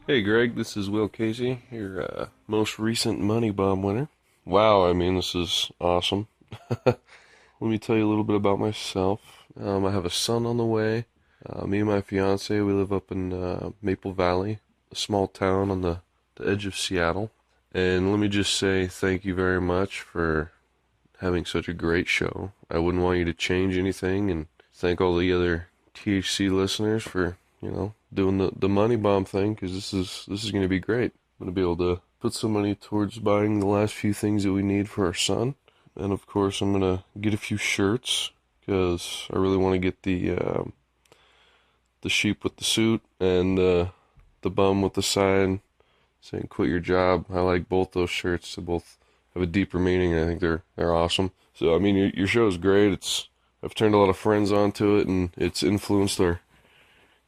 Hey Greg, this is Will Casey, your most recent Money Bomb winner. Wow, this is awesome. Let me tell you a little bit about myself. I have a son on the way. Me and my fiance, we live up in Maple Valley, a small town on the edge of Seattle. And let me just say thank you very much for having such a great show. I wouldn't want you to change anything, and thank all the other THC listeners for, doing the money bomb thing, because this is going to be great. I'm going to be able to put some money towards buying the last few things that we need for our son. And of course, I'm going to get a few shirts because I really want to get the sheep with the suit and the bum with the sign saying "Quit your job." I like both those shirts. They both have a deeper meaning, and I think they're awesome. So your show is great. I've turned a lot of friends onto it, and it's influenced our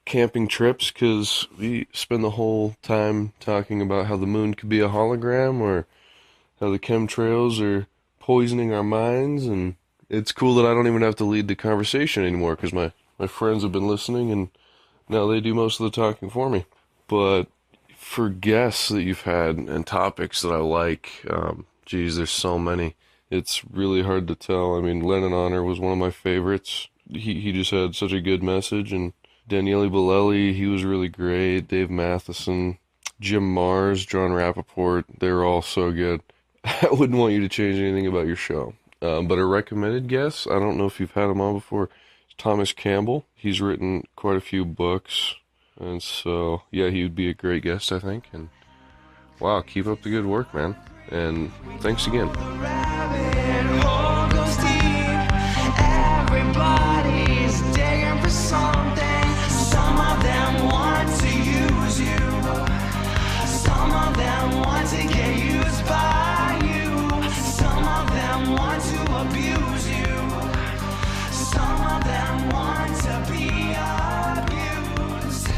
camping trips because we spend the whole time talking about how the moon could be a hologram or how the chemtrails are poisoning our minds. And it's cool that I don't even have to lead the conversation anymore because my friends have been listening and now they do most of the talking for me. But for guests that you've had and topics that I like, geez, there's so many. It's really hard to tell. Lennon Honor was one of my favorites. He just had such a good message, and Daniele Bolelli, he was really great. Dave Matheson, Jim Mars, John Rappaport, they were all so good. I wouldn't want you to change anything about your show. But a recommended guest, I don't know if you've had him on before, Thomas Campbell. He's written quite a few books, and so, yeah, he would be a great guest, I think. And wow, keep up the good work, man. And thanks again. Everybody's digging for something. Some of them want to use you. Some of them want to get used by you. Some of them want to abuse you. Some of them want to be abused.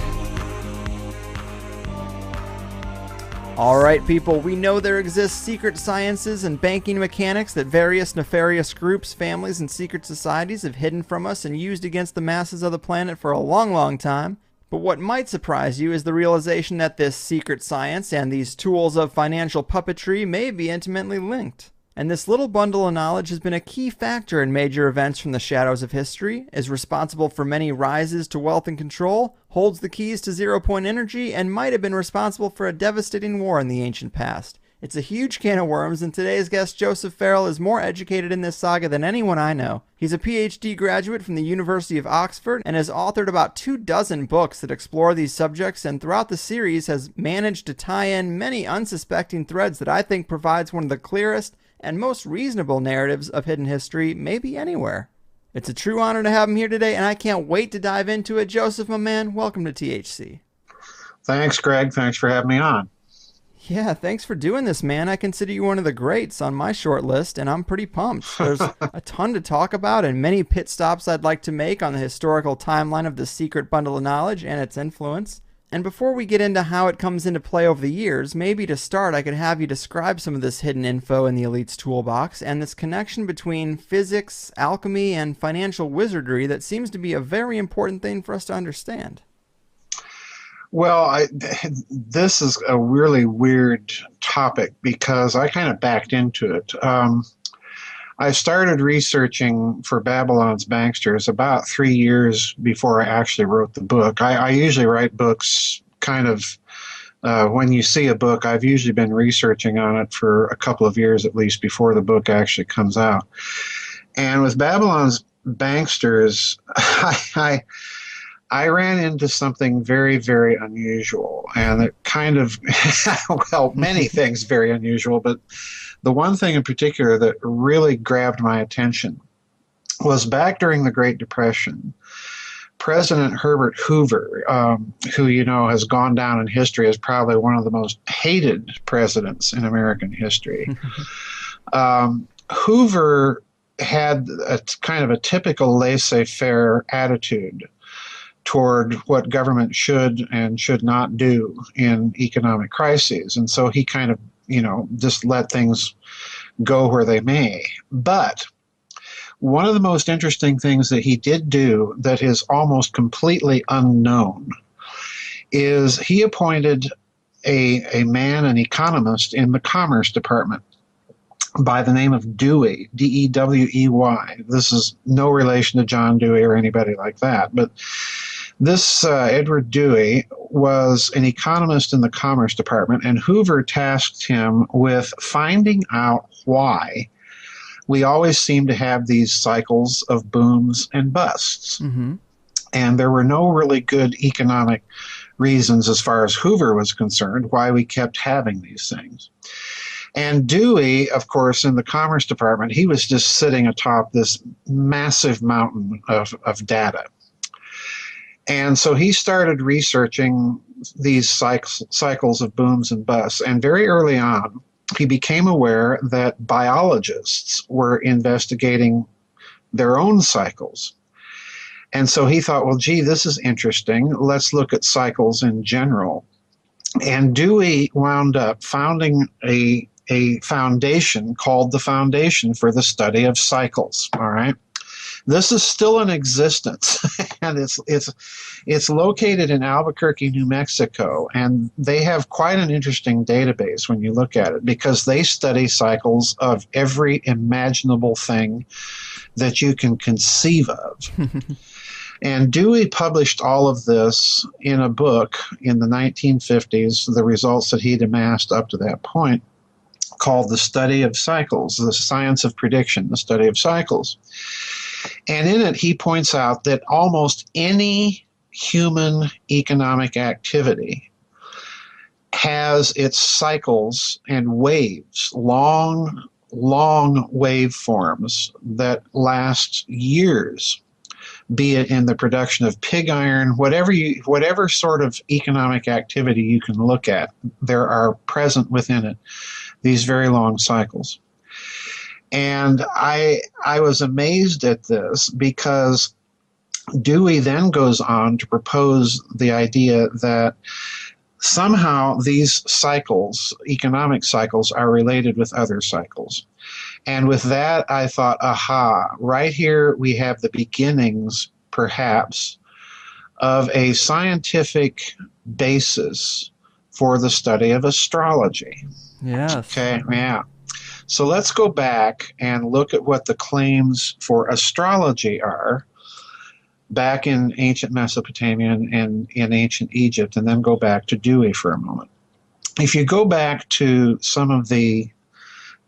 All right, people, we know there exist secret sciences and banking mechanics that various nefarious groups, families, and secret societies have hidden from us and used against the masses of the planet for a long, long time. But what might surprise you is the realization that this secret science and these tools of financial puppetry may be intimately linked. And this little bundle of knowledge has been a key factor in major events from the shadows of history, is responsible for many rises to wealth and control, holds the keys to zero-point energy, and might have been responsible for a devastating war in the ancient past. It's a huge can of worms, and today's guest, Joseph Farrell, is more educated in this saga than anyone I know. He's a PhD graduate from the University of Oxford and has authored about 24 books that explore these subjects, and throughout the series has managed to tie in many unsuspecting threads that I think provides one of the clearest and most reasonable narratives of hidden history maybe anywhere. It's a true honor to have him here today, and I can't wait to dive into it. Joseph, my man, welcome to THC. Thanks, Greg. Thanks for having me on. Yeah, thanks for doing this, man. I consider you one of the greats on my short list, and I'm pretty pumped. There's a ton to talk about and many pit stops I'd like to make on the historical timeline of the secret bundle of knowledge and its influence. And before we get into how it comes into play over the years, maybe to start I could have you describe some of this hidden info in the elite's toolbox and this connection between physics, alchemy, and financial wizardry that seems to be a very important thing for us to understand. Well, this is a really weird topic because I kind of backed into it. I started researching for Babylon's Banksters about 3 years before I actually wrote the book. I usually write books kind of, when you see a book, I've usually been researching on it for a couple of years at least before the book actually comes out. And with Babylon's Banksters, I ran into something very, very unusual, and it kind of, well, many things very unusual, but the one thing in particular that really grabbed my attention was back during the Great Depression. President Herbert Hoover, who, has gone down in history as probably one of the most hated presidents in American history. Hoover had a kind of a typical laissez-faire attitude toward what government should and should not do in economic crises. And so he kind of, just let things go where they may. But one of the most interesting things that he did do that is almost completely unknown is he appointed a man, an economist in the Commerce Department by the name of Dewey, Dewey. This is no relation to John Dewey or anybody like that, but this Edward Dewey was an economist in the Commerce Department, and Hoover tasked him with finding out why we always seem to have these cycles of booms and busts. Mm-hmm. And there were no really good economic reasons, as far as Hoover was concerned, why we kept having these things. And Dewey, of course, in the Commerce Department, he was just sitting atop this massive mountain of data. And so he started researching these cycles of booms and busts. And very early on, he became aware that biologists were investigating their own cycles. And so he thought, well, gee, this is interesting. Let's look at cycles in general. And Dewey wound up founding a foundation called the Foundation for the Study of Cycles. All right. This is still in existence, and it's located in Albuquerque, New Mexico, and they have quite an interesting database when you look at it, because they study cycles of every imaginable thing that you can conceive of. And Dewey published all of this in a book in the 1950s, the results that he'd amassed up to that point, called The Study of Cycles, the Science of Prediction, the Study of Cycles. And in it, he points out that almost any human economic activity has its cycles and waves, long waveforms that last years, be it in the production of pig iron, whatever sort of economic activity you can look at, there are present within it these very long cycles. And I was amazed at this, because Dewey then goes on to propose the idea that somehow these cycles, economic cycles, are related with other cycles. And with that, I thought, aha, right here we have the beginnings, perhaps, of a scientific basis for the study of astrology. Yes. Okay, yeah. So let's go back and look at what the claims for astrology are back in ancient Mesopotamia and in ancient Egypt, and then go back to Dewey for a moment. If you go back to some of the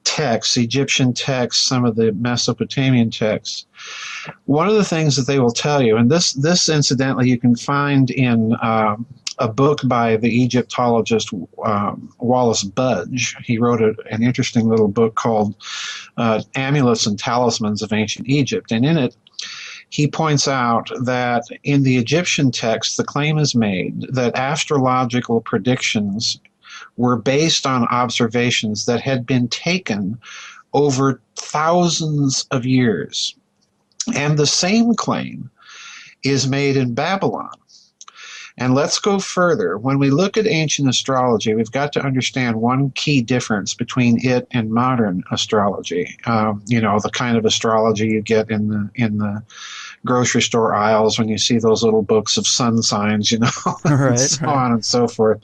texts, Egyptian texts, some of the Mesopotamian texts, one of the things that they will tell you, and this incidentally you can find in a book by the Egyptologist Wallace Budge. He wrote an interesting little book called Amulets and Talismans of Ancient Egypt. And in it, he points out that in the Egyptian text, the claim is made that astrological predictions were based on observations that had been taken over thousands of years. And the same claim is made in Babylon. And let's go further. When we look at ancient astrology, we've got to understand one key difference between it and modern astrology. The kind of astrology you get in the grocery store aisles when you see those little books of sun signs, Right, and so on and so forth.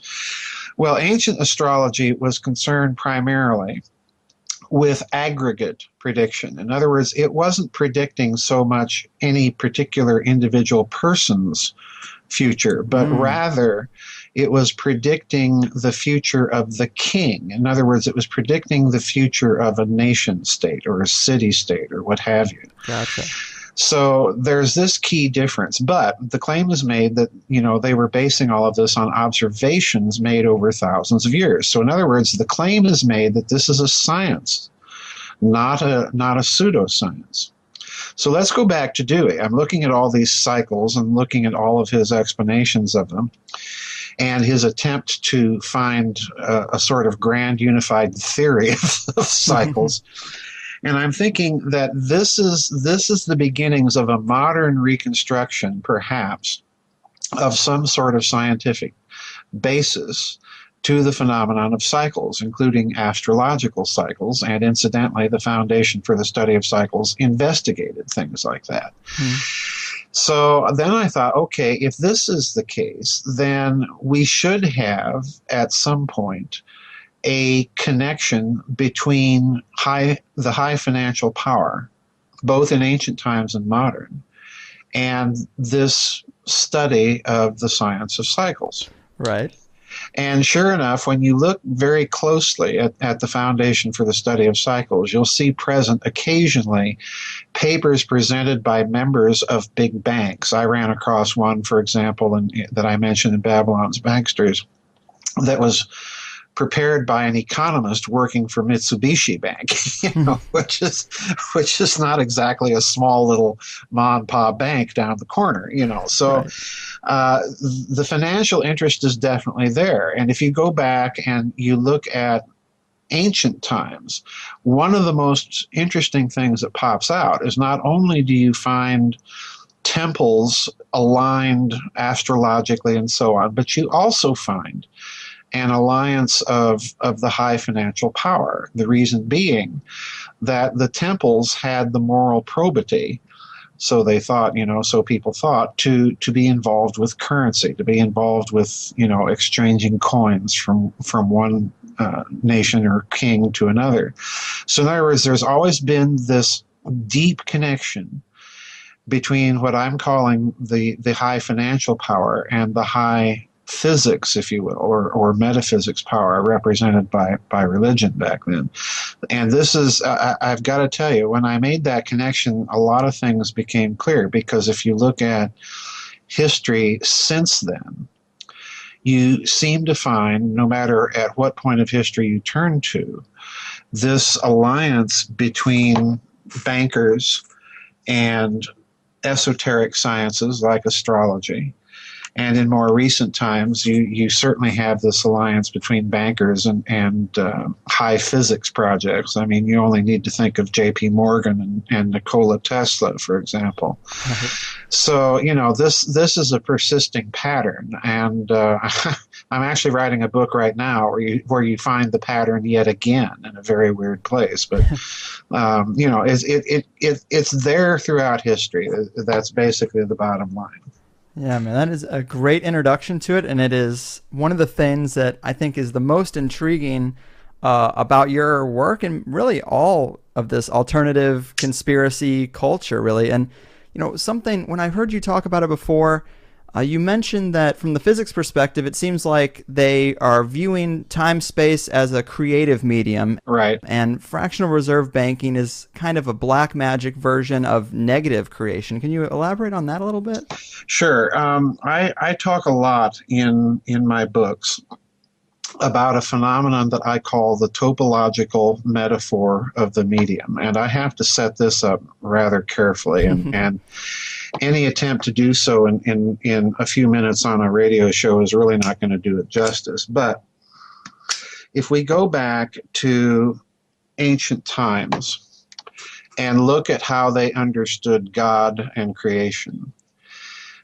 Well, ancient astrology was concerned primarily with aggregate prediction. In other words, it wasn't predicting so much any particular individual person's future, but rather it was predicting the future of the king. In other words, it was predicting the future of a nation state or a city state or what have you. Gotcha. So there's this key difference, but the claim is made that, they were basing all of this on observations made over thousands of years. So in other words, the claim is made that this is a science, not a pseudoscience. So let's go back to Dewey. I'm looking at all these cycles and looking at all of his explanations of them and his attempt to find a sort of grand unified theory of cycles. And I'm thinking that this is the beginnings of a modern reconstruction, perhaps, of some sort of scientific basis to the phenomenon of cycles, including astrological cycles, and incidentally, the Foundation for the Study of Cycles investigated things like that. So then I thought, okay, if this is the case, then we should have at some point a connection between the high financial power, both in ancient times and modern, and this study of the science of cycles. Right. And sure enough, when you look very closely at the Foundation for the Study of Cycles, you'll see present occasionally papers presented by members of big banks. I ran across one, for example, that I mentioned in Babylon's Banksters, that was prepared by an economist working for Mitsubishi Bank, which is not exactly a small little mom and pop bank down the corner, So Right. the financial interest is definitely there. And if you go back and you look at ancient times, one of the most interesting things that pops out is not only do you find temples aligned astrologically and so on, but you also find an alliance of the high financial power. The reason being that the temples had the moral probity, so they thought, so people thought, to be involved with currency, to be involved with, exchanging coins from one nation or king to another. So in other words, there's always been this deep connection between what I'm calling the high financial power and the high physics, if you will, or metaphysics power represented by religion back then. And this is, I've got to tell you, when I made that connection, a lot of things became clear, because if you look at history since then, you seem to find, no matter at what point of history you turn to, this alliance between bankers and esoteric sciences like astrology. And in more recent times, you certainly have this alliance between bankers and high physics projects. I mean, you only need to think of J.P. Morgan and Nikola Tesla, for example. Right. So, this is a persisting pattern. And I'm actually writing a book right now where you find the pattern yet again in a very weird place. But, it's there throughout history. That's basically the bottom line. Yeah, man, that is a great introduction to it, and it is one of the things that I think is the most intriguing about your work and really all of this alternative conspiracy culture, really. And, something, when I heard you talk about it before, you mentioned that from the physics perspective, it seems like they are viewing time-space as a creative medium. Right. And fractional reserve banking is kind of a black magic version of negative creation. Can you elaborate on that a little bit? Sure. I talk a lot in my books about a phenomenon that I call the topological metaphor of the medium. And I have to set this up rather carefully. And any attempt to do so in a few minutes on a radio show is really not going to do it justice. But if we go back to ancient times and look at how they understood God and creation,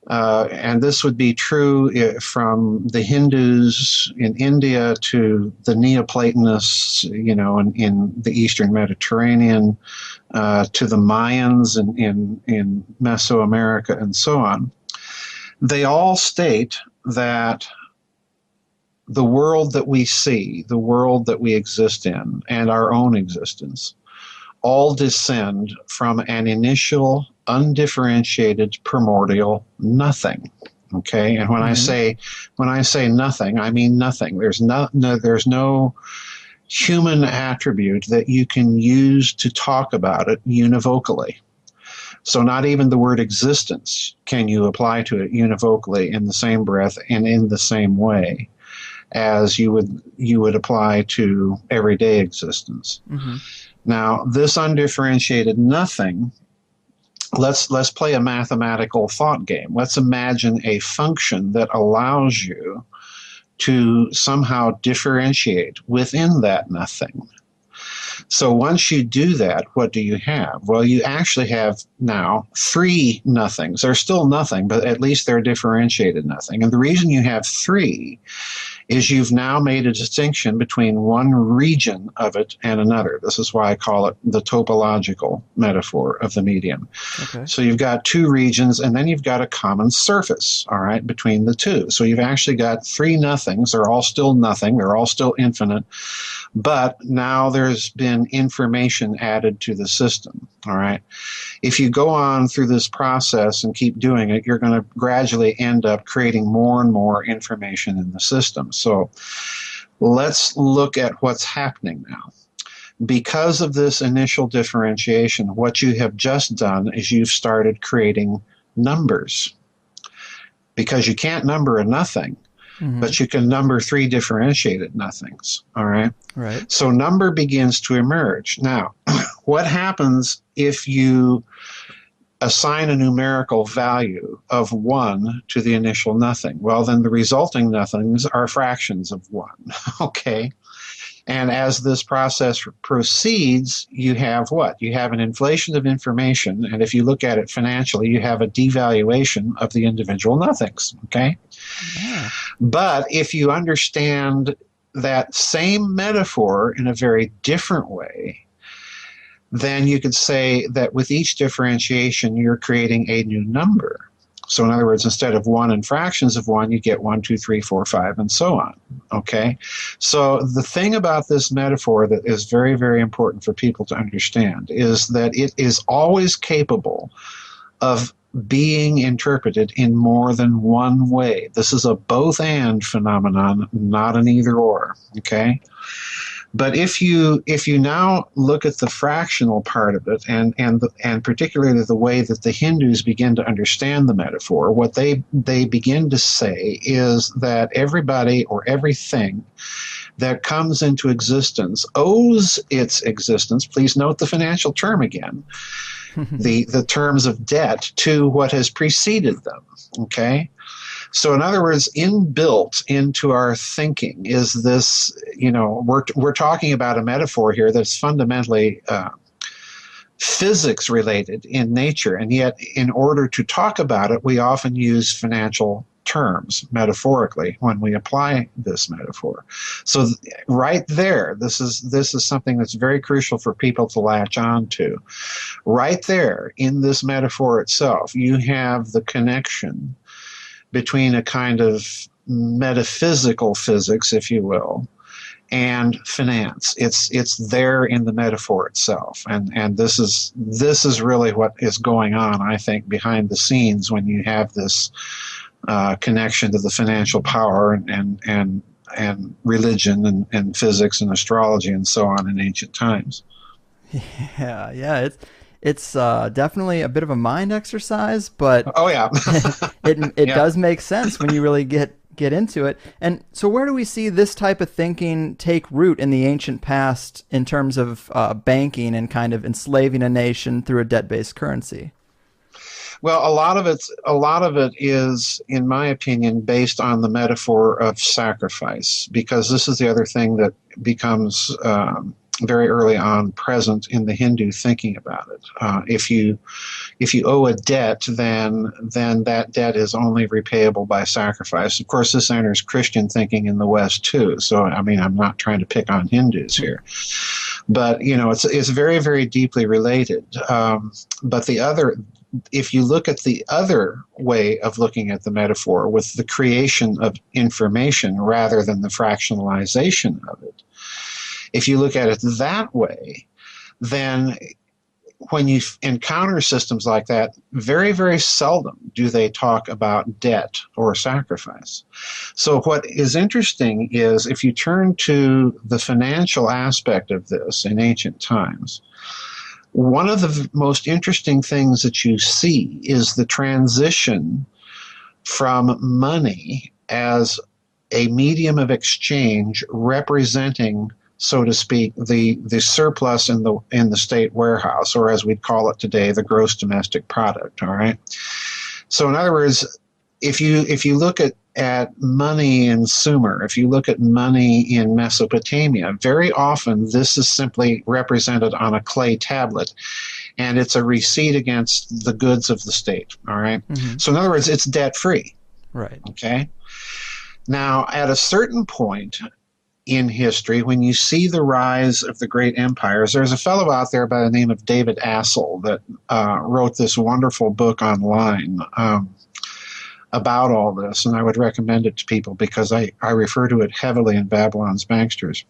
and this would be true from the Hindus in India to the Neoplatonists, in the Eastern Mediterranean, to the Mayans in Mesoamerica, and so on. They all state that the world that we see, the world that we exist in, and our own existence, all descend from an initial undifferentiated primordial nothing. Okay, and when I say nothing, I mean nothing. There's no human attribute that you can use to talk about it univocally. So not even the word existence can you apply to it univocally in the same breath and in the same way as you would apply to everyday existence. Mm-hmm. Now, this undifferentiated nothing, let's play a mathematical thought game. Let's imagine a function that allows you to somehow differentiate within that nothing. So once you do that, what do you have? Well, you actually have now three nothings. They're still nothing, but at least they're differentiated nothing. And the reason you have three is you've now made a distinction between one region of it and another. This is why I call it the topological metaphor of the medium. Okay. So you've got two regions, and then you've got a common surface, all right, between the two. So you've actually got three nothings. They're all still nothing. They're all still infinite. But now there's been information added to the system, all right? If you go on through this process and keep doing it, you're going to gradually end up creating more and more information in the system. So let's look at what's happening now. Because of this initial differentiation, what you have just done is you've started creating numbers. Because you can't number a nothing, but you can number three differentiated nothings, all right? Right. So number begins to emerge. Now, what happens if you assign a numerical value of 1 to the initial nothing? Well, then the resulting nothings are fractions of 1, okay? And as this process proceeds, you have what? You have an inflation of information, and if you look at it financially, you have a devaluation of the individual nothings, okay? Yeah. But if you understand that same metaphor in a very different way, then you could say that with each differentiation, you're creating a new number. So in other words, instead of 1 and fractions of 1, you get 1, 2, 3, 4, 5, and so on. Okay? So the thing about this metaphor that is very, very important for people to understand is that it is always capable of being interpreted in more than one way. This is a both-and phenomenon, not an either-or. Okay? But if you now look at the fractional part of it, and particularly the way that the Hindus begin to understand the metaphor, what they begin to say is that everybody or everything that comes into existence owes its existence. Please note the financial term again, the terms of debt to what has preceded them. Okay. So in other words, inbuilt into our thinking is this, we're talking about a metaphor here that's fundamentally physics related in nature. And yet in order to talk about it, we often use financial terms metaphorically when we apply this metaphor. So right there, this is something that's very crucial for people to latch on to. Right there in this metaphor itself, you have the connection between a kind of metaphysical physics, if you will, and finance. It's there in the metaphor itself, and this is really what is going on, I think, behind the scenes when you have this connection to the financial power and religion and physics and astrology and so on in ancient times. Yeah. It's definitely a bit of a mind exercise, but oh yeah, it does make sense when you really get into it. And so where do we see this type of thinking take root in the ancient past in terms of banking and kind of enslaving a nation through a debt-based currency? Well, a lot of it is, in my opinion, based on the metaphor of sacrifice, because this is the other thing that becomes very early on present in the Hindu thinking about it. If you owe a debt, then that debt is only repayable by sacrifice. Of course, this enters Christian thinking in the West too. So, I mean, I'm not trying to pick on Hindus here, but it's very, very deeply related. But if you look at the other way of looking at the metaphor with the creation of information rather than the fractionalization of it, if you look at it that way, then when you encounter systems like that, very, very seldom do they talk about debt or sacrifice. So what is interesting is if you turn to the financial aspect of this in ancient times, one of the most interesting things that you see is the transition from money as a medium of exchange representing, so to speak, the surplus in the state warehouse, or as we'd call it today, the gross domestic product. All right. So in other words, if you look at money in Sumer, if you look at money in Mesopotamia, very often this is simply represented on a clay tablet, and it's a receipt against the goods of the state. All right. Mm-hmm. So in other words, it's debt free. Right. Okay. Now, at a certain point in history, when you see the rise of the great empires, there's a fellow out there by the name of David Assel that wrote this wonderful book online about all this, and I would recommend it to people because I refer to it heavily in Babylon's Banksters.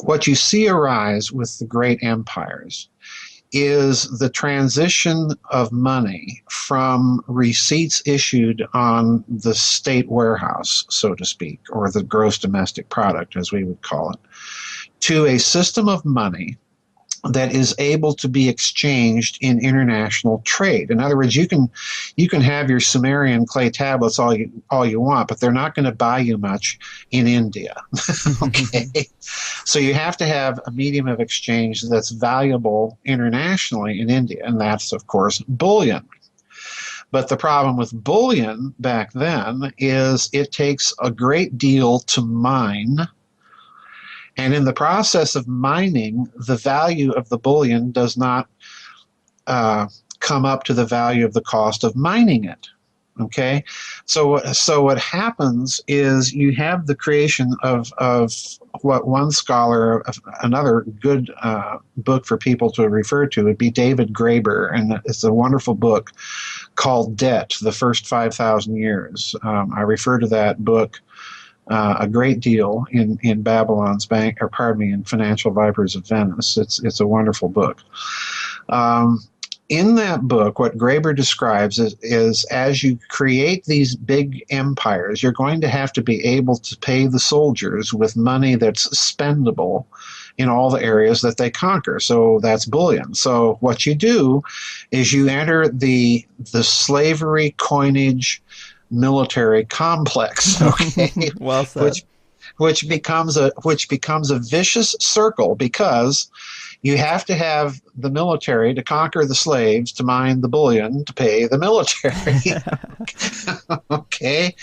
What you see arise with the great empires is the transition of money from receipts issued on the state warehouse, so to speak, or the gross domestic product, as we would call it, to a system of money that is able to be exchanged in international trade. In other words, you can have your Sumerian clay tablets all you want, but they're not going to buy you much in India. Okay, so you have to have a medium of exchange that's valuable internationally in India, and that's of course bullion. But the problem with bullion back then is it takes a great deal to mine. And in the process of mining, the value of the bullion does not come up to the value of the cost of mining it. Okay, so what happens is you have the creation of what one scholar, another good book for people to refer to would be David Graeber, and it's a wonderful book called Debt: The First 5,000 Years. I refer to that book a great deal in Babylon's in Financial Vipers of Venice. It's a wonderful book. In that book, what Graeber describes is as you create these big empires, you're going to have to be able to pay the soldiers with money that's spendable in all the areas that they conquer. So that's bullion. So what you do is you enter the slavery coinage military complex, okay? Well said. Which becomes a vicious circle, because you have to have the military to conquer the slaves, to mine the bullion, to pay the military. Okay?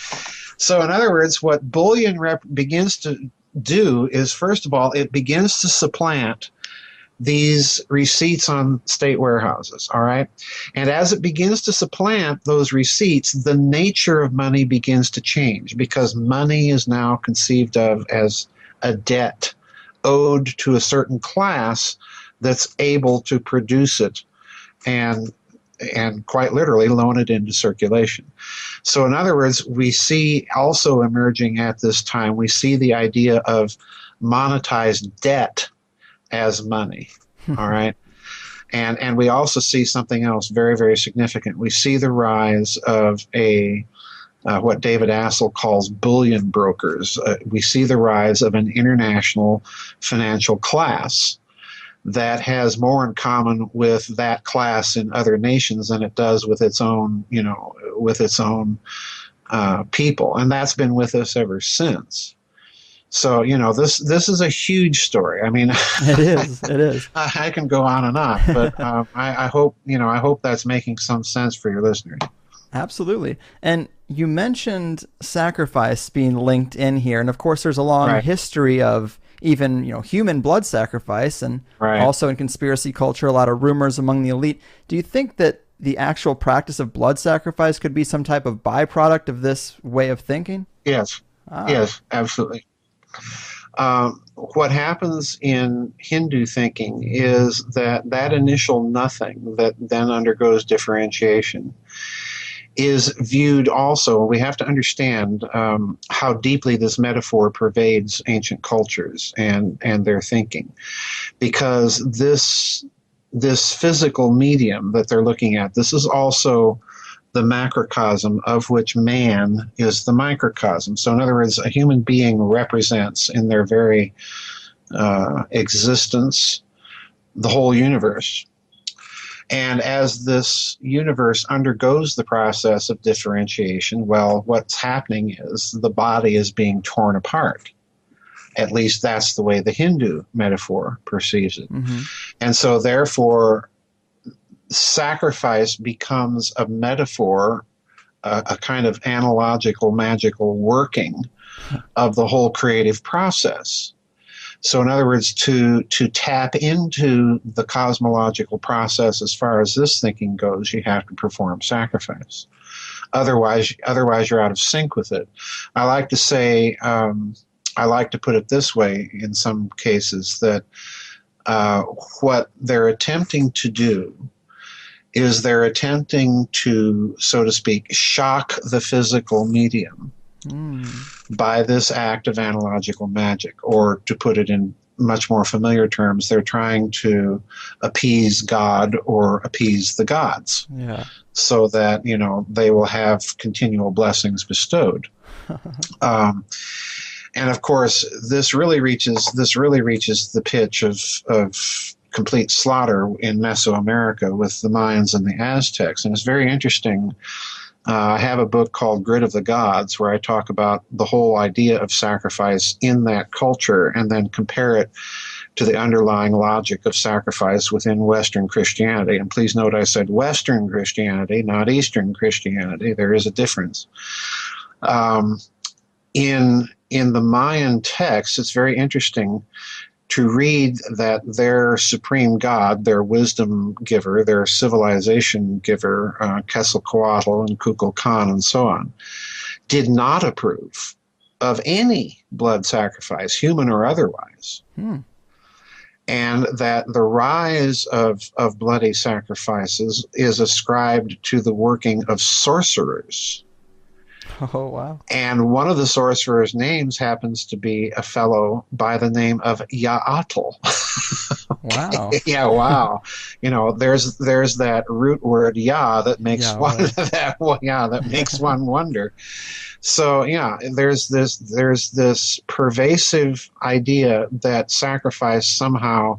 So in other words, what bullion begins to do is, first of all, it begins to supplant these receipts on state warehouses, all right? And as it begins to supplant those receipts, the nature of money begins to change, because money is now conceived of as a debt owed to a certain class that's able to produce it and quite literally loan it into circulation. So in other words, we see also emerging at this time, we see the idea of monetized debt as money, all right? And we also see something else very, very significant. We see the rise of what David Assel calls bullion brokers. We see the rise of an international financial class that has more in common with that class in other nations than it does with its own, people. And that's been with us ever since. So, this is a huge story. I mean, It is. I can go on and on, but I hope that's making some sense for your listeners. Absolutely. And you mentioned sacrifice being linked in here. And of course, there's a long history of even, human blood sacrifice, and also in conspiracy culture, a lot of rumors among the elite. Do you think that the actual practice of blood sacrifice could be some type of byproduct of this way of thinking? Yes. Yes, absolutely. What happens in Hindu thinking is that initial nothing that then undergoes differentiation is viewed also, we have to understand how deeply this metaphor pervades ancient cultures and their thinking, because this physical medium that they're looking at, this is also the macrocosm of which man is the microcosm. So in other words, a human being represents in their very existence the whole universe. And as this universe undergoes the process of differentiation, well, what's happening is the body is being torn apart. At least that's the way the Hindu metaphor perceives it. Mm-hmm. And so therefore, sacrifice becomes a metaphor, a kind of analogical, magical working of the whole creative process. So in other words, to tap into the cosmological process as far as this thinking goes, you have to perform sacrifice. Otherwise you're out of sync with it. I like to say, I like to put it this way in some cases, that what they're attempting to do is they're attempting to, so to speak, shock the physical medium by this act of analogical magic, or to put it in much more familiar terms, they're trying to appease God or appease the gods, so that, you know, they will have continual blessings bestowed. And of course, this really reaches the pitch of complete slaughter in Mesoamerica with the Mayans and the Aztecs, and it's very interesting. I have a book called Grid of the Gods, where I talk about the whole idea of sacrifice in that culture and then compare it to the underlying logic of sacrifice within Western Christianity. And please note I said Western Christianity, not Eastern Christianity. There is a difference. In the Mayan text, it's very interesting to read that their supreme god, their wisdom giver, their civilization giver, Quetzalcoatl and Kukulkan and so on, did not approve of any blood sacrifice, human or otherwise. And that the rise of bloody sacrifices is ascribed to the working of sorcerers. Oh, wow. And one of the sorcerers' names happens to be a fellow by the name of Yaatl. Wow. Yeah, wow. You know, there's that root word "ya" that makes that makes one wonder. So yeah, there's this pervasive idea that sacrifice somehow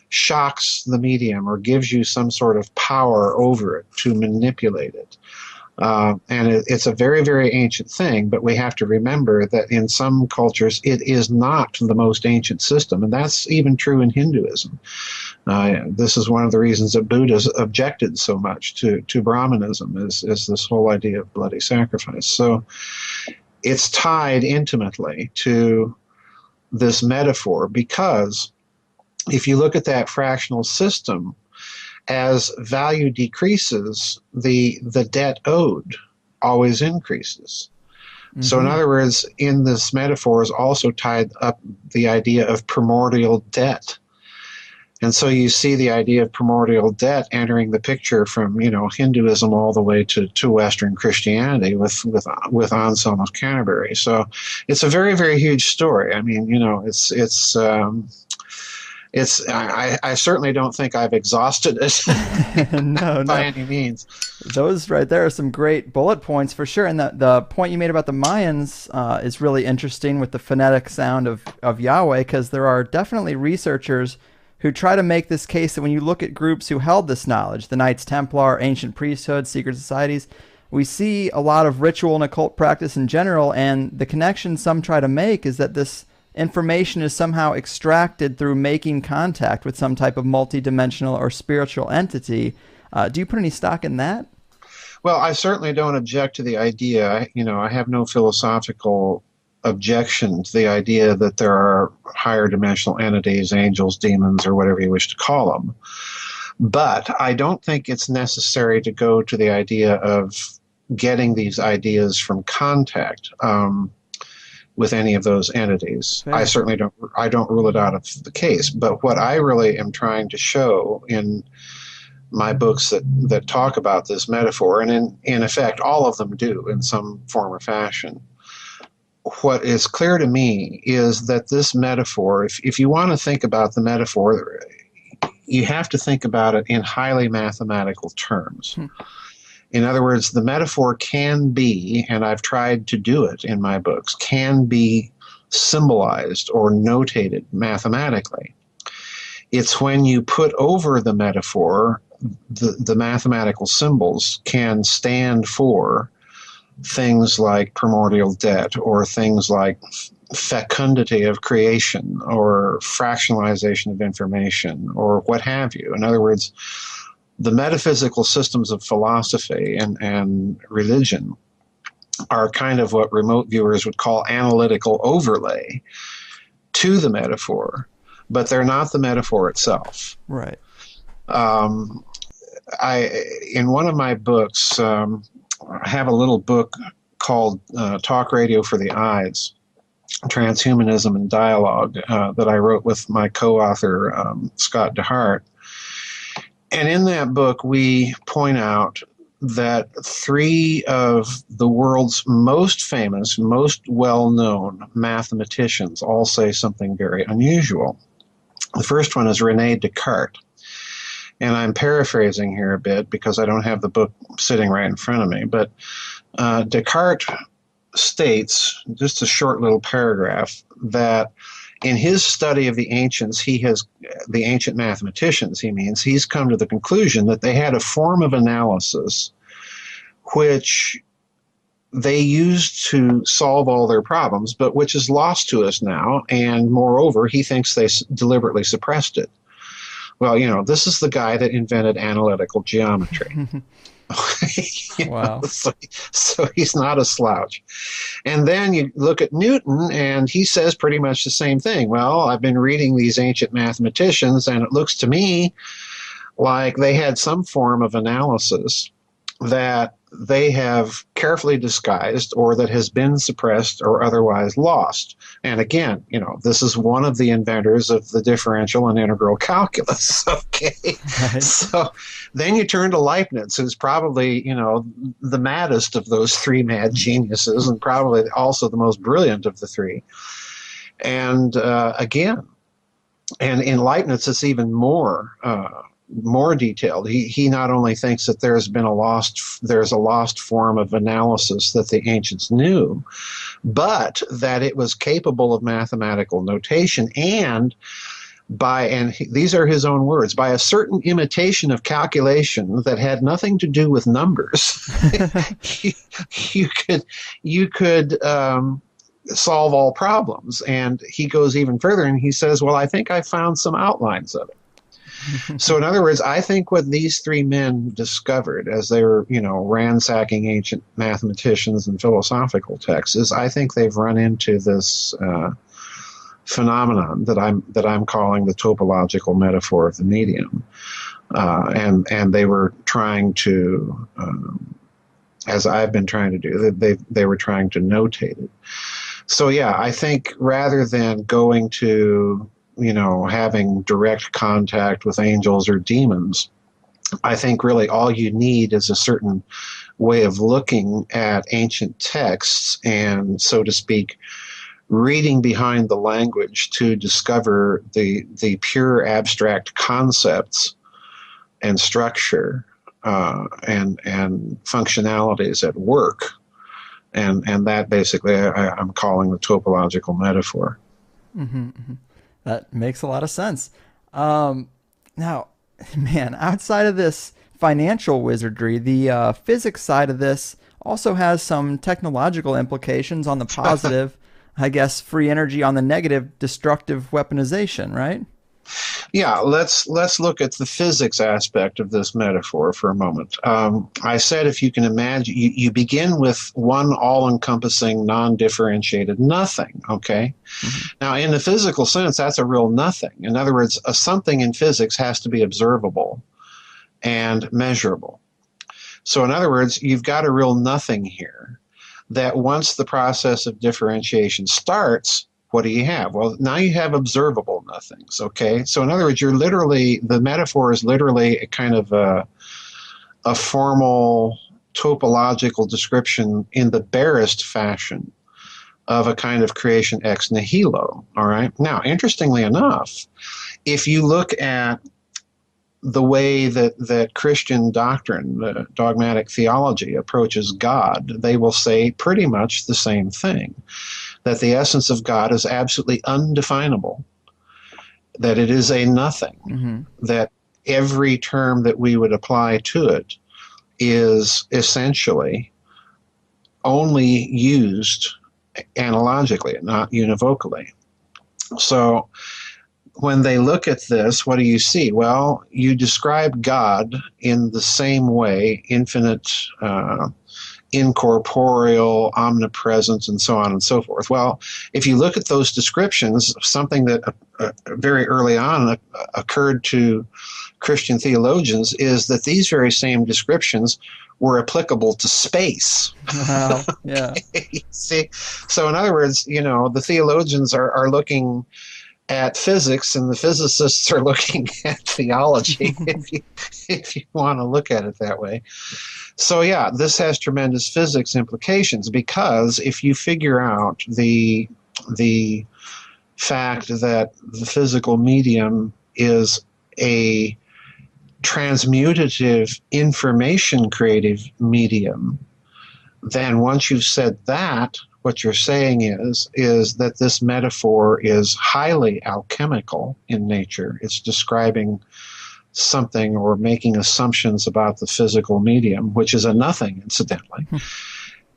shocks the medium or gives you some sort of power over it to manipulate it. And it's a very, very ancient thing, but we have to remember that in some cultures it is not the most ancient system, and that's even true in Hinduism. This is one of the reasons that Buddha objected so much to Brahmanism, is this whole idea of bloody sacrifice. So it's tied intimately to this metaphor, because if you look at that fractional system, as value decreases, the debt owed always increases. So in other words, in this metaphor is also tied up the idea of primordial debt. And so you see the idea of primordial debt entering the picture from, you know, Hinduism all the way to Western Christianity with Anselm of Canterbury. So it's a very, very huge story. I mean, you know, I certainly don't think I've exhausted it no. by any means. Those right there are some great bullet points for sure. And the point you made about the Mayans is really interesting with the phonetic sound of Yahweh, because there are definitely researchers who try to make this case that when you look at groups who held this knowledge, the Knights Templar, ancient priesthoods, secret societies, we see a lot of ritual and occult practice in general, and the connection some try to make is that this information is somehow extracted through making contact with some type of multidimensional or spiritual entity. Do you put any stock in that? Well, I certainly don't object to the idea. You know, I have no philosophical objection to the idea that there are higher dimensional entities, angels, demons, or whatever you wish to call them. But I don't think it's necessary to go to the idea of getting these ideas from contact with any of those entities. Fair. I certainly don't rule it out of the case. But what I really am trying to show in my books that talk about this metaphor, and in effect all of them do in some form or fashion, what is clear to me is that this metaphor, if you want to think about the metaphor, you have to think about it in highly mathematical terms. In other words, the metaphor can be, and I've tried to do it in my books, can be symbolized or notated mathematically. It's when you put over the metaphor, the mathematical symbols can stand for things like primordial debt, or things like fecundity of creation, or fractionalization of information, or what have you. In other words, the metaphysical systems of philosophy and religion are kind of what remote viewers would call analytical overlay to the metaphor, but they're not the metaphor itself. Right. In one of my books, have a little book called Talk Radio for the Eyes, Transhumanism and Dialogue, that I wrote with my co-author, Scott DeHart. And in that book, we point out that three of the world's most famous, most well-known mathematicians all say something very unusual. The first one is René Descartes. And I'm paraphrasing here a bit because I don't have the book sitting right in front of me. But Descartes states, just a short little paragraph, that in his study of the ancients, the ancient mathematicians, he's come to the conclusion that they had a form of analysis which they used to solve all their problems, but which is lost to us now. And moreover, he thinks they deliberately suppressed it. Well, this is the guy that invented analytical geometry. Wow. So he's not a slouch. And then you look at Newton, and he says pretty much the same thing. Well, I've been reading these ancient mathematicians, and it looks to me like they had some form of analysis that they have carefully disguised or that has been suppressed or otherwise lost. And again, this is one of the inventors of the differential and integral calculus. Okay. Right. So then you turn to Leibniz, who's probably, the maddest of those three mad geniuses and probably also the most brilliant of the three. And again, and in Leibniz, it's even more detailed. He not only thinks that there's a lost form of analysis that the ancients knew, but that it was capable of mathematical notation and these are his own words, by a certain imitation of calculation that had nothing to do with numbers, you could solve all problems. And he goes even further and he says, well, I think I found some outlines of it. So in other words, I think what these three men discovered as they were, ransacking ancient mathematicians and philosophical texts is I think they've run into this phenomenon that I'm calling the topological metaphor of the medium. And they were trying to, as I've been trying to do, they were trying to notate it. So yeah, I think rather than going to having direct contact with angels or demons, I think really all you need is a certain way of looking at ancient texts and, so to speak, reading behind the language to discover the pure abstract concepts and structure and functionalities at work. And that basically I'm calling the topological metaphor. Mm-hmm, mm-hmm. That makes a lot of sense. Now, man, outside of this financial wizardry, the physics side of this also has some technological implications on the positive, I guess, free energy, on the negative, destructive weaponization, right? Yeah, let's look at the physics aspect of this metaphor for a moment. I said, if you can imagine, you begin with one all-encompassing, non-differentiated nothing, okay? Mm-hmm. Now, in the physical sense, that's a real nothing. In other words, a something in physics has to be observable and measurable. So in other words, you've got a real nothing here that once the process of differentiation starts, what do you have? Well, now you have observable nothings, okay? So in other words, the metaphor is literally a kind of a formal topological description in the barest fashion of a kind of creation ex nihilo, all right? Now, interestingly enough, if you look at the way that Christian doctrine, the dogmatic theology, approaches God, they will say pretty much the same thing. That the essence of God is absolutely undefinable, that it is a nothing, mm-hmm. that every term that we would apply to it is essentially only used analogically, not univocally. So when they look at this, what do you see? Well, you describe God in the same way, infinite, incorporeal, omnipresent, and so on and so forth. Well, if you look at those descriptions, something that very early on occurred to Christian theologians is that these very same descriptions were applicable to space. Wow. Yeah. See, so in other words, the theologians are looking at physics, and the physicists are looking at theology, if you want to look at it that way. So yeah, this has tremendous physics implications, because if you figure out the fact that the physical medium is a transmutative, information creative medium, then once you've said that, what you're saying is that this metaphor is highly alchemical in nature. It's describing something or making assumptions about the physical medium, which is a nothing, incidentally,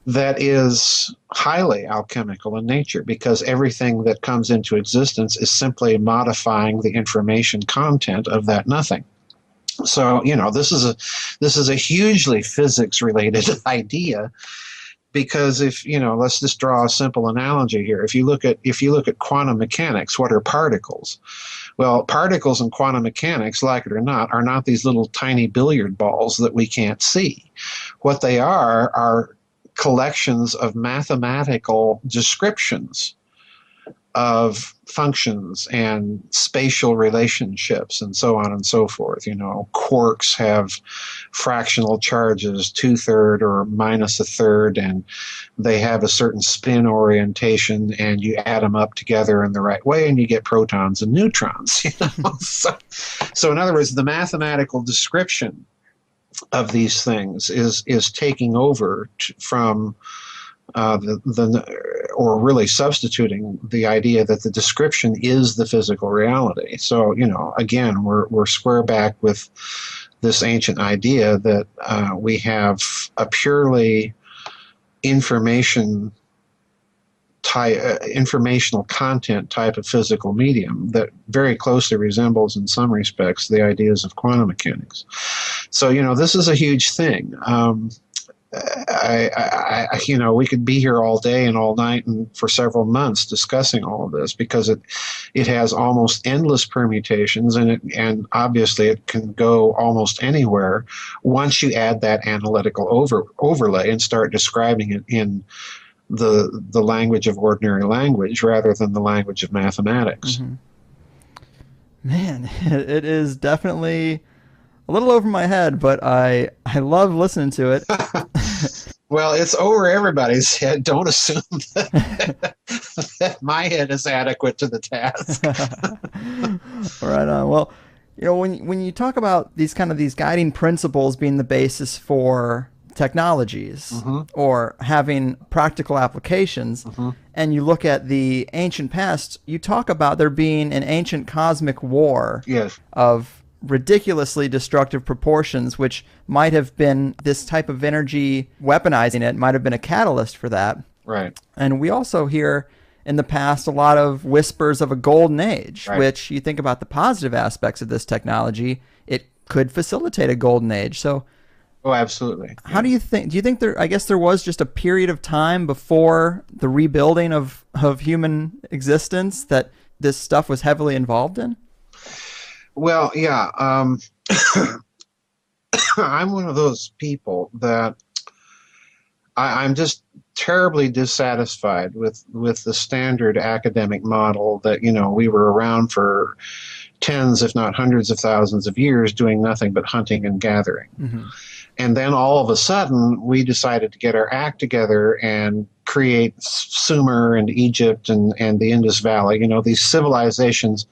that is highly alchemical in nature, because everything that comes into existence is simply modifying the information content of that nothing. So, this is a hugely physics-related idea, because if, let's just draw a simple analogy here. If you look at quantum mechanics, what are particles? Well, particles in quantum mechanics, like it or not, are not these little tiny billiard balls that we can't see. What they are collections of mathematical descriptions of functions and spatial relationships and so on and so forth. Quarks have fractional charges, 2/3 or -1/3, and they have a certain spin orientation, and you add them up together in the right way and you get protons and neutrons. So in other words, the mathematical description of these things is taking over from or really substituting the idea that the description is the physical reality. So, again, we're square back with this ancient idea that we have a purely informational content type of physical medium that very closely resembles, in some respects, the ideas of quantum mechanics. So, this is a huge thing. We could be here all day and all night and for several months discussing all of this, because it has almost endless permutations, and obviously it can go almost anywhere once you add that analytical overlay and start describing it in the language of ordinary language rather than the language of mathematics. Mm-hmm. Man, it is definitely a little over my head, but I love listening to it. Well, it's over everybody's head. Don't assume that my head is adequate to the task. Right on. Well, when you talk about these guiding principles being the basis for technologies, mm-hmm. or having practical applications, mm-hmm. and you look at the ancient past, you talk about there being an ancient cosmic war, yes. of ridiculously destructive proportions, which might have been this type of energy, weaponizing it might have been a catalyst for that. Right. And we also hear in the past a lot of whispers of a golden age, right. which you think about the positive aspects of this technology, it could facilitate a golden age. So, oh, absolutely. How do you think I guess there was just a period of time before the rebuilding of human existence that this stuff was heavily involved in? Well, yeah. I'm one of those people that I'm just terribly dissatisfied with the standard academic model that, we were around for tens, if not hundreds of thousands of years doing nothing but hunting and gathering. Mm-hmm. And then all of a sudden, we decided to get our act together and create Sumer and Egypt and the Indus Valley, these civilizations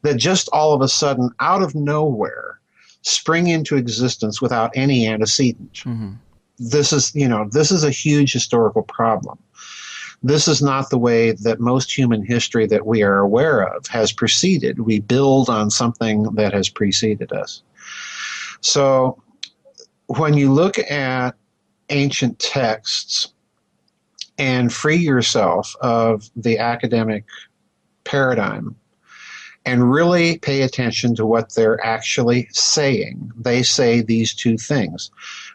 that just all of a sudden, out of nowhere, spring into existence without any antecedent. Mm-hmm. This is a huge historical problem. This is not the way that most human history that we are aware of has proceeded. We build on something that has preceded us. So when you look at ancient texts and free yourself of the academic paradigm and really pay attention to what they're actually saying, they say these two things.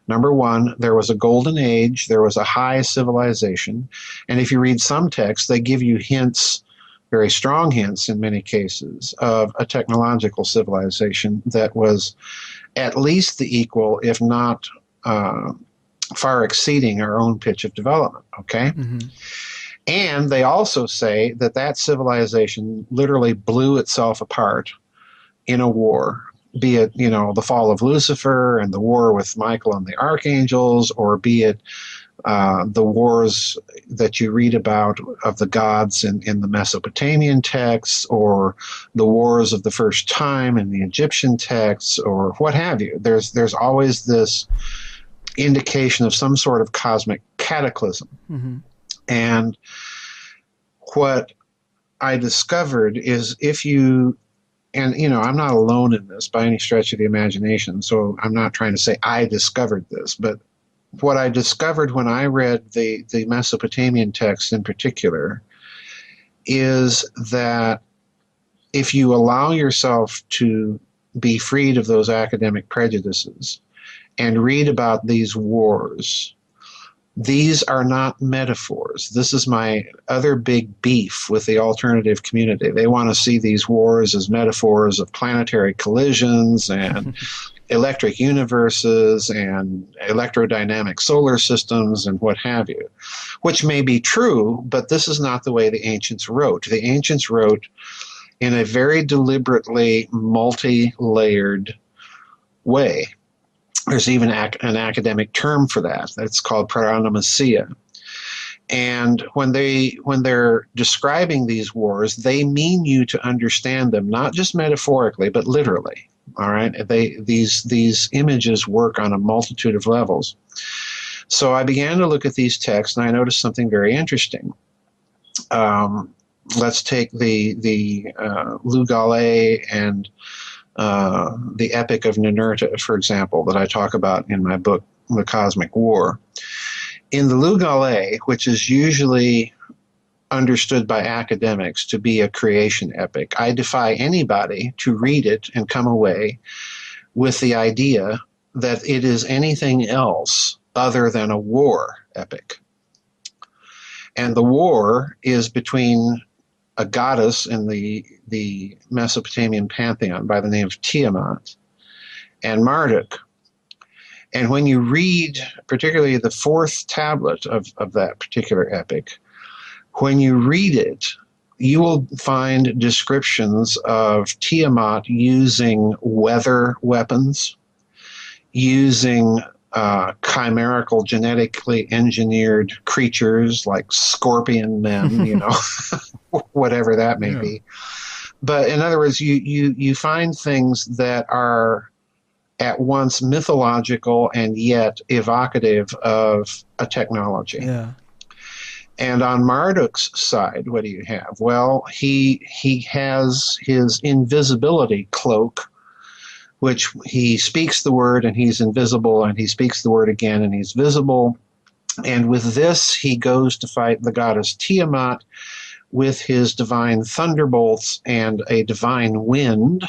Number one, there was a golden age, there was a high civilization, and if you read some texts, they give you hints, very strong hints in many cases, of a technological civilization that was at least the equal, if not far exceeding our own pitch of development, okay? Mm-hmm. And they also say that that civilization literally blew itself apart in a war, be it, the fall of Lucifer and the war with Michael and the archangels, or be it the wars that you read about of the gods in the Mesopotamian texts, or the wars of the first time in the Egyptian texts, or what have you. There's always this indication of some sort of cosmic cataclysm. Mm-hmm. And what I discovered is I'm not alone in this by any stretch of the imagination, so I'm not trying to say I discovered this, but what I discovered when I read the Mesopotamian text in particular is that if you allow yourself to be freed of those academic prejudices and read about these wars, these are not metaphors. This is my other big beef with the alternative community. They want to see these wars as metaphors of planetary collisions and electric universes and electrodynamic solar systems and what have you, which may be true, but this is not the way the ancients wrote. The ancients wrote in a very deliberately multi-layered way. There's even an academic term for that. It's called paronomasia. And when they're describing these wars, they mean you to understand them not just metaphorically, but literally. All right, these images work on a multitude of levels. So I began to look at these texts, and I noticed something very interesting. Let's take the Lugale and the Epic of Ninurta, for example, that I talk about in my book, The Cosmic War. In the Lugale, which is usually understood by academics to be a creation epic, I defy anybody to read it and come away with the idea that it is anything else other than a war epic. And the war is between a goddess in the Mesopotamian pantheon by the name of Tiamat and Marduk. And when you read particularly the fourth tablet of that particular epic, when you read it, you will find descriptions of Tiamat using weather weapons, using chimerical, genetically engineered creatures like scorpion men, whatever that may be. But in other words, you find things that are at once mythological and yet evocative of a technology. Yeah. And on Marduk's side, what do you have? Well, he has his invisibility cloak, which he speaks the word and he's invisible, and he speaks the word again and he's visible. And with this, he goes to fight the goddess Tiamat with his divine thunderbolts and a divine wind.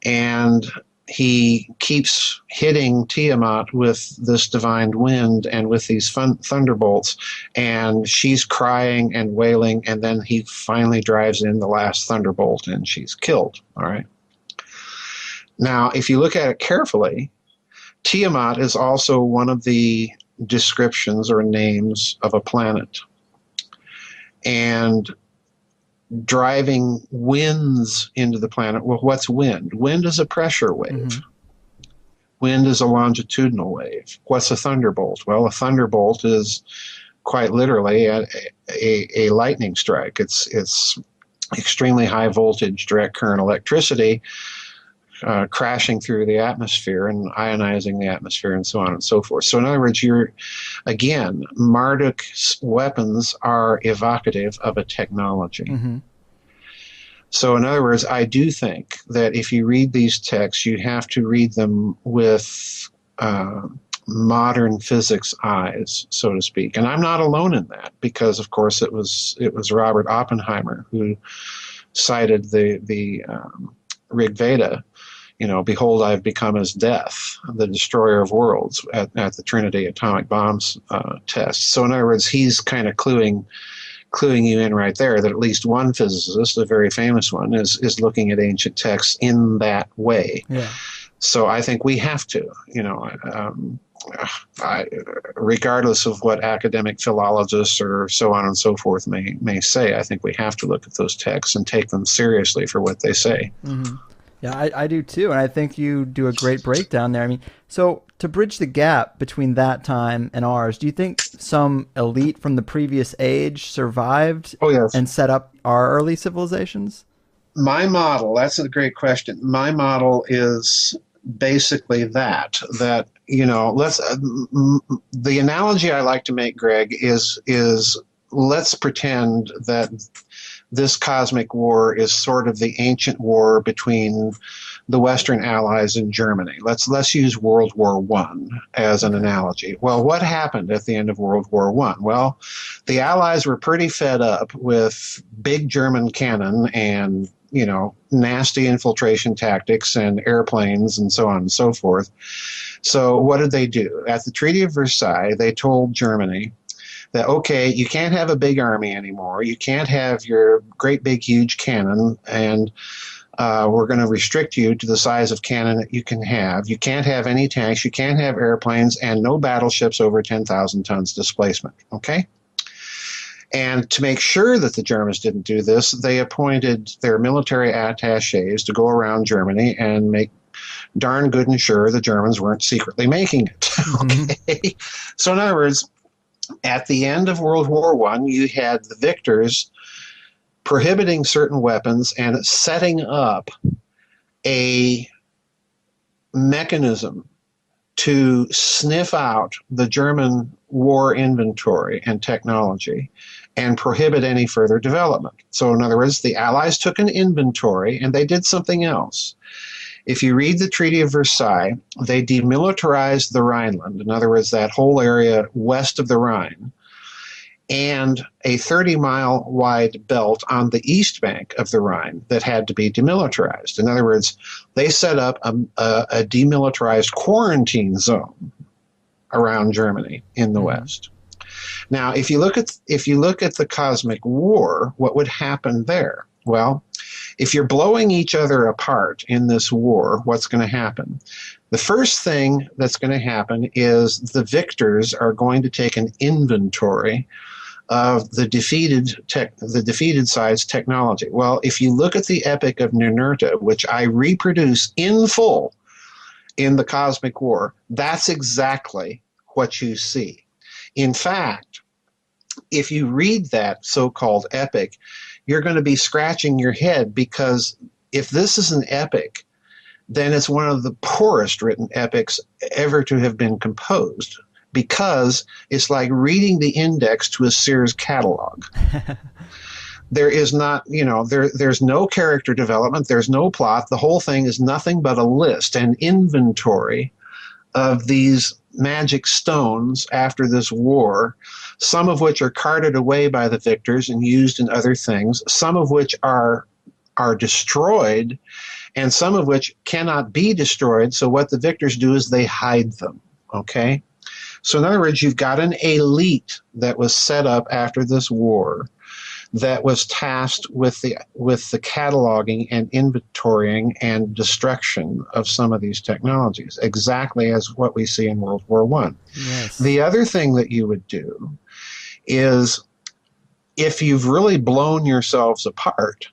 And he keeps hitting Tiamat with this divine wind and with these thunderbolts, and she's crying and wailing, and then he finally drives in the last thunderbolt and she's killed. All right. Now, if you look at it carefully, Tiamat is also one of the descriptions or names of a planet. And driving winds into the planet. Well, what's wind? Wind is a pressure wave. Mm-hmm. Wind is a longitudinal wave. What's a thunderbolt? Well, a thunderbolt is quite literally a lightning strike. It's extremely high voltage direct current electricity crashing through the atmosphere and ionizing the atmosphere and so on and so forth. So in other words, Marduk's weapons are evocative of a technology. Mm-hmm. So in other words, I do think that if you read these texts, you have to read them with modern physics eyes, so to speak. And I'm not alone in that, because of course it was Robert Oppenheimer who cited the Rig Veda. Behold, I've become as death, the destroyer of worlds, at the Trinity atomic bombs test. So in other words, he's kind of cluing you in right there that at least one physicist, a very famous one, is looking at ancient texts in that way. Yeah. So I think we have to, regardless of what academic philologists or so on and so forth may say, I think we have to look at those texts and take them seriously for what they say. Yeah, I do too, and I think you do a great breakdown there. I mean, so to bridge the gap between that time and ours, do you think some elite from the previous age survived Oh, yes. and set up our early civilizations? My model, that's a great question. My model is basically that, the analogy I like to make, Greg, is let's pretend that this cosmic war is sort of the ancient war between the Western Allies and Germany. Let's use World War I as an analogy. Well, what happened at the end of World War I? Well, the Allies were pretty fed up with big German cannon and nasty infiltration tactics and airplanes and so on and so forth. So what did they do? At the Treaty of Versailles, they told Germany that, okay, you can't have a big army anymore. You can't have your great big huge cannon, and we're going to restrict you to the size of cannon that you can have. You can't have any tanks. You can't have airplanes, and no battleships over 10,000 tons displacement. Okay? And to make sure that the Germans didn't do this, they appointed their military attachés to go around Germany and make darn good and sure the Germans weren't secretly making it. Okay? So in other words, at the end of World War I, you had the victors prohibiting certain weapons and setting up a mechanism to sniff out the German war inventory and technology and prohibit any further development. So in other words, the Allies took an inventory and they did something else. If you read the Treaty of Versailles, they demilitarized the Rhineland, in other words, that whole area west of the Rhine, and a 30-mile wide belt on the east bank of the Rhine that had to be demilitarized. In other words, they set up a demilitarized quarantine zone around Germany in the West. Now, if you look at the cosmic war, what would happen there? Well, if you're blowing each other apart in this war, what's going to happen? The first thing that's going to happen is the victors are going to take an inventory of the defeated side's technology. Well, if you look at the Epic of Ninurta, which I reproduce in full in the Cosmic War, that's exactly what you see. In fact, if you read that so-called epic, you're going to be scratching your head, because if this is an epic, then it's one of the poorest written epics ever to have been composed, because it's like reading the index to a Sears catalog. There is not, there's no character development, there's no plot. The whole thing is nothing but a list, an inventory of these magic stones after this war, some of which are carted away by the victors and used in other things, some of which are destroyed, and some of which cannot be destroyed. So what the victors do is they hide them. Okay? So in other words, you've got an elite that was set up after this war that was tasked with the cataloging and inventorying and destruction of some of these technologies, exactly as what we see in World War I. Yes. The other thing that you would do is, if you've really blown yourselves apart,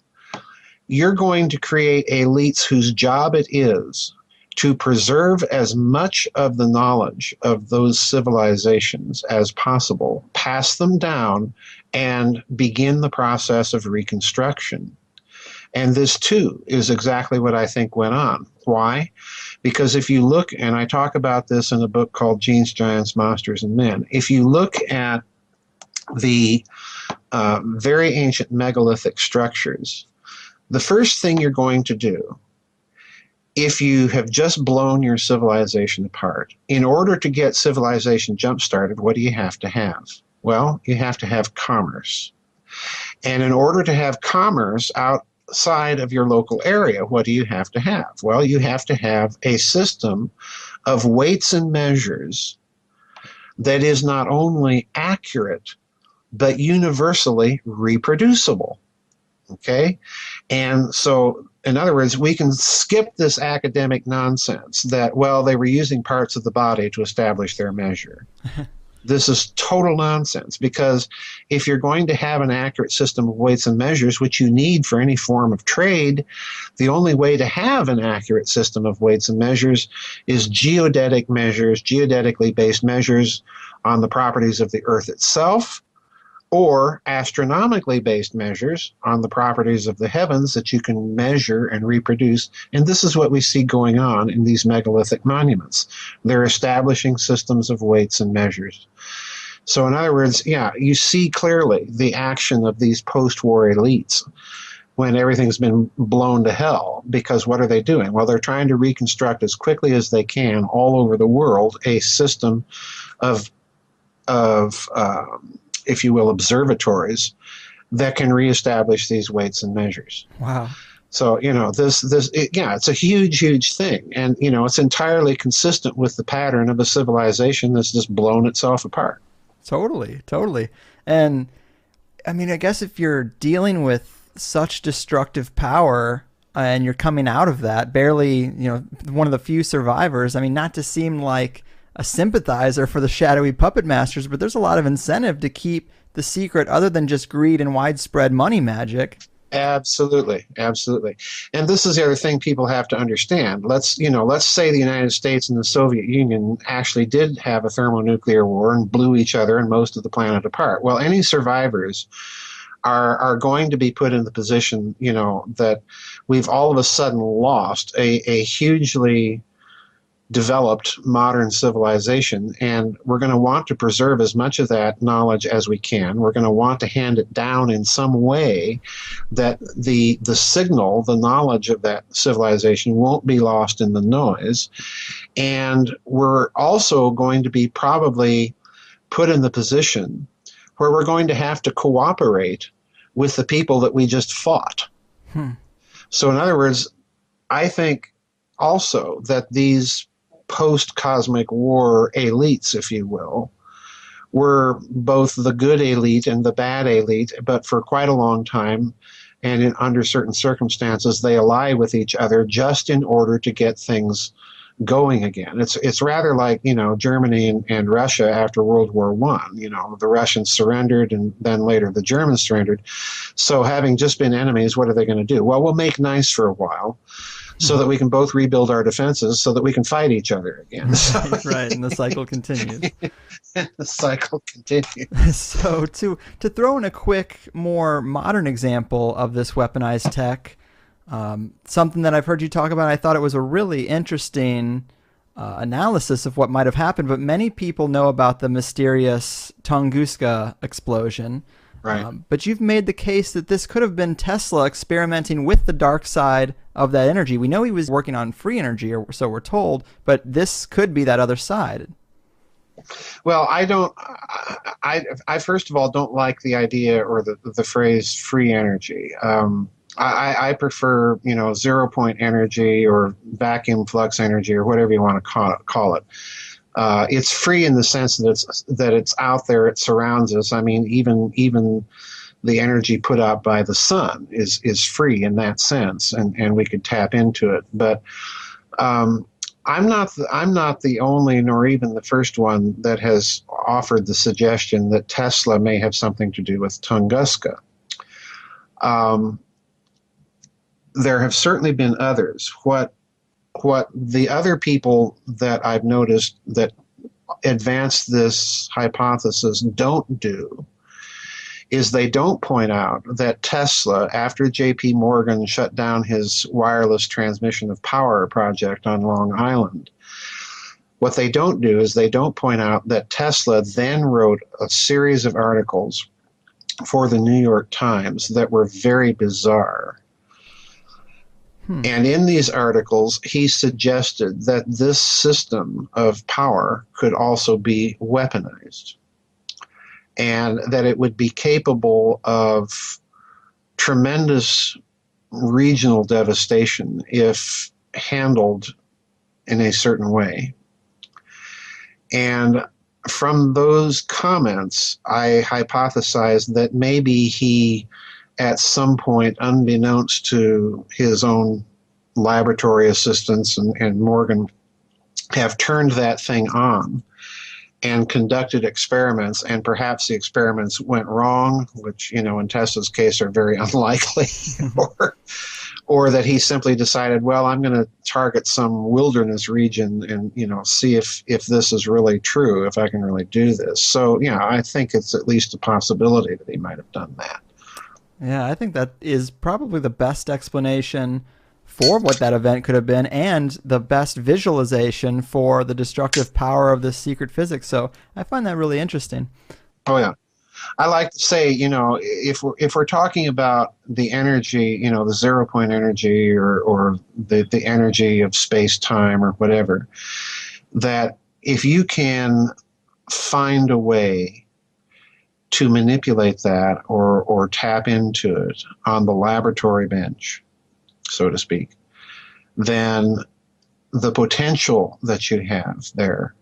you're going to create elites whose job it is to preserve as much of the knowledge of those civilizations as possible, pass them down, and begin the process of reconstruction. And this, too, is exactly what I think went on. Why? Because if you look, and I talk about this in a book called Genes, Giants, Monsters, and Men, if you look at the very ancient megalithic structures, the first thing you're going to do, if you have just blown your civilization apart, in order to get civilization jump-started, what do you have to have? Well, you have to have commerce. And in order to have commerce outside of your local area, what do you have to have? Well, you have to have a system of weights and measures that is not only accurate, but universally reproducible. Okay? And so, in other words, we can skip this academic nonsense that, well, they were using parts of the body to establish their measure. This is total nonsense, because if you're going to have an accurate system of weights and measures, which you need for any form of trade, the only way to have an accurate system of weights and measures is geodetic measures, geodetically based measures on the properties of the Earth itself, or astronomically based measures on the properties of the heavens that you can measure and reproduce. And this is what we see going on in these megalithic monuments. They're establishing systems of weights and measures. So in other words, yeah, you see clearly the action of these post-war elites when everything's been blown to hell, because what are they doing? Well, they're trying to reconstruct as quickly as they can all over the world a system of if you will, observatories that can reestablish these weights and measures. Wow. So, it's a huge, huge thing. And, it's entirely consistent with the pattern of a civilization that's just blown itself apart. Totally, totally. And I mean, I guess if you're dealing with such destructive power and you're coming out of that, barely, one of the few survivors, I mean, not to seem like a sympathizer for the shadowy puppet masters, but there's a lot of incentive to keep the secret other than just greed and widespread money magic. Absolutely, absolutely. And this is the other thing people have to understand. Let's say the United States and the Soviet Union actually did have a thermonuclear war and blew each other and most of the planet apart. Well, any survivors are going to be put in the position, that we've all of a sudden lost a hugely developed modern civilization, and we're going to want to preserve as much of that knowledge as we can. We're going to want to hand it down in some way that the signal, the knowledge of that civilization won't be lost in the noise. And we're also going to be probably put in the position where we're going to have to cooperate with the people that we just fought. So in other words, I think also that these post-cosmic war elites, if you will, were both the good elite and the bad elite, but for quite a long time, and under certain circumstances, they ally with each other just in order to get things going again. It's rather like, Germany and Russia after World War I. The Russians surrendered and then later the Germans surrendered. So having just been enemies, what are they going to do? Well, we'll make nice for a while, so that we can both rebuild our defenses so that we can fight each other again. Right, and the cycle continues. The cycle continues. So to throw in a quick, more modern example of this weaponized tech, something that I've heard you talk about, I thought it was a really interesting analysis of what might have happened, but many people know about the mysterious Tunguska explosion. Right. But you've made the case that this could have been Tesla experimenting with the dark side of that energy. We know he was working on free energy, or so we're told, but this could be that other side. Well, I first of all don't like the idea or the phrase free energy. I prefer, 0-point energy or vacuum flux energy or whatever you want to call it. It's free in the sense that it's out there, it surrounds us. I mean, even the energy put out by the sun is free in that sense, and we could tap into it. But I'm not the only, nor even the first one that has offered the suggestion that Tesla may have something to do with Tunguska. There have certainly been others. What the other people that I've noticed that advance this hypothesis don't do is they don't point out that Tesla, after J.P. Morgan shut down his wireless transmission of power project on Long Island, what they don't do is they don't point out that Tesla then wrote a series of articles for the New York Times that were very bizarre. And in these articles, he suggested that this system of power could also be weaponized, and that it would be capable of tremendous regional devastation if handled in a certain way. And from those comments, I hypothesized that maybe he at some point, unbeknownst to his own laboratory assistants and Morgan, have turned that thing on and conducted experiments, and perhaps the experiments went wrong, which, in Tesla's case are very unlikely, or that he simply decided, well, I'm going to target some wilderness region and, see if this is really true, if I can really do this. So, I think it's at least a possibility that he might have done that. Yeah, I think that is probably the best explanation for what that event could have been, and the best visualization for the destructive power of this secret physics. So I find that really interesting. Oh, yeah. I like to say, if we're talking about the energy, the 0 point energy or the energy of space-time or whatever, that if you can find a way to manipulate that or tap into it on the laboratory bench, so to speak, then the potential that you have there,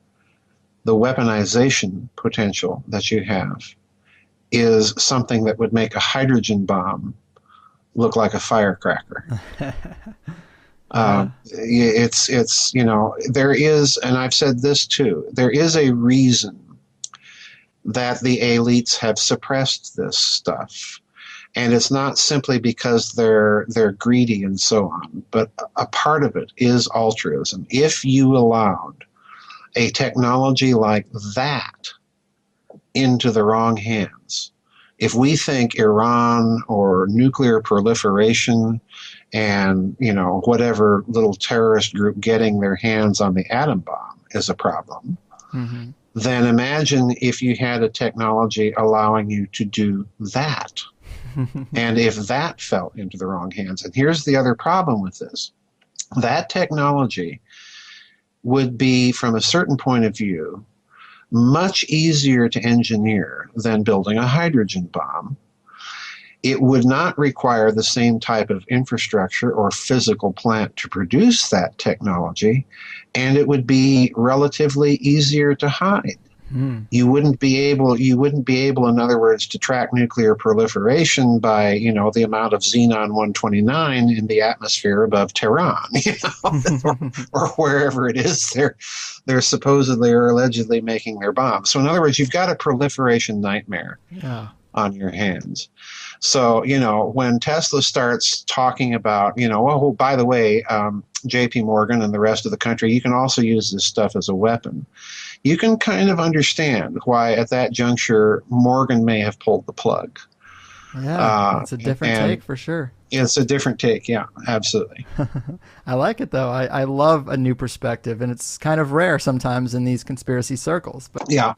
the weaponization potential that you have, is something that would make a hydrogen bomb look like a firecracker. It's there is, and I've said this too, there is a reason that the elites have suppressed this stuff. And it's not simply because they're greedy and so on, but a part of it is altruism. If you allowed a technology like that into the wrong hands, if we think Iran or nuclear proliferation and, whatever little terrorist group getting their hands on the atom bomb is a problem, then imagine if you had a technology allowing you to do that. And if that fell into the wrong hands, and here's the other problem with this, that technology would be, from a certain point of view, much easier to engineer than building a hydrogen bomb. It would not require the same type of infrastructure or physical plant to produce that technology, and it would be relatively easier to hide. You wouldn't be able, in other words, to track nuclear proliferation by, the amount of xenon-129 in the atmosphere above Tehran, or wherever it is they're supposedly or allegedly making their bombs. So in other words, you've got a proliferation nightmare on your hands. So, when Tesla starts talking about, oh, by the way, JP Morgan and the rest of the country, you can also use this stuff as a weapon. You can kind of understand why at that juncture Morgan may have pulled the plug. Yeah, it's a different take for sure. It's a different take, yeah, absolutely. I like it, though. I love a new perspective, and it's kind of rare sometimes in these conspiracy circles. But yeah.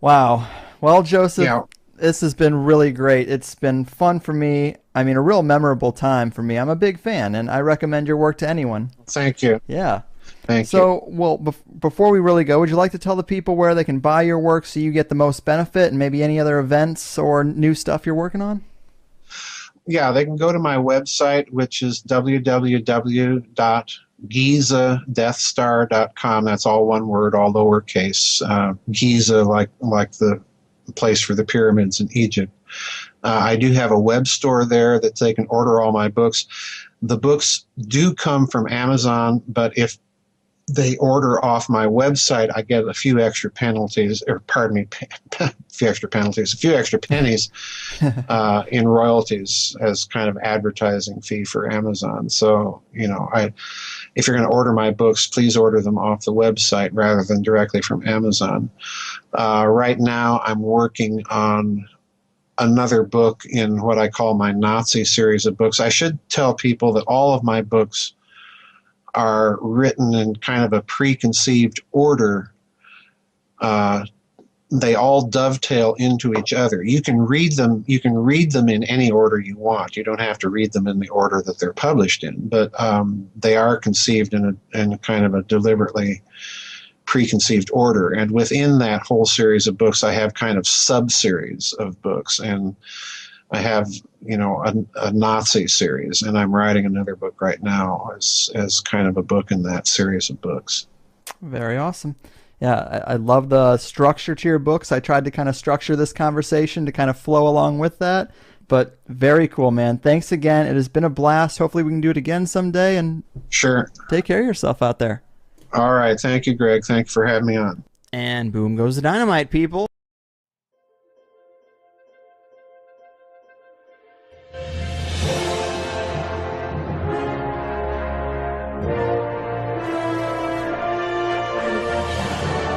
Wow. Well, Joseph, this has been really great. It's been fun for me. I mean, a real memorable time for me. I'm a big fan, and I recommend your work to anyone. Thank you. Yeah. Thank you. So, well, before we really go, would you like to tell the people where they can buy your work so you get the most benefit, and maybe any other events or new stuff you're working on? Yeah, they can go to my website, which is www.gizadeathstar.com. That's all one word, all lowercase. Giza, like the place for the pyramids in Egypt. I do have a web store there that they can order all my books. The books do come from Amazon, but if they order off my website, I get a few extra penalties, a few extra pennies in royalties as kind of advertising fee for Amazon. So, if you're going to order my books, please order them off the website rather than directly from Amazon. Right now, I'm working on another book in what I call my Nazi series of books. I should tell people that all of my books are written in kind of a preconceived order. They all dovetail into each other. You can read them in any order you want. You don't have to read them in the order that they're published in, but they are conceived in a kind of a deliberately preconceived order. And within that whole series of books, I have kind of sub-series of books, and I have, a Nazi series, and I'm writing another book right now as kind of a book in that series of books. Very awesome. Yeah, I love the structure to your books. I tried to kind of structure this conversation to kind of flow along with that, But very cool, man. Thanks again. It has been a blast. Hopefully we can do it again someday, and Sure. take care of yourself out there. All right. Thank you, Greg. Thank you for having me on. And boom goes the dynamite, people.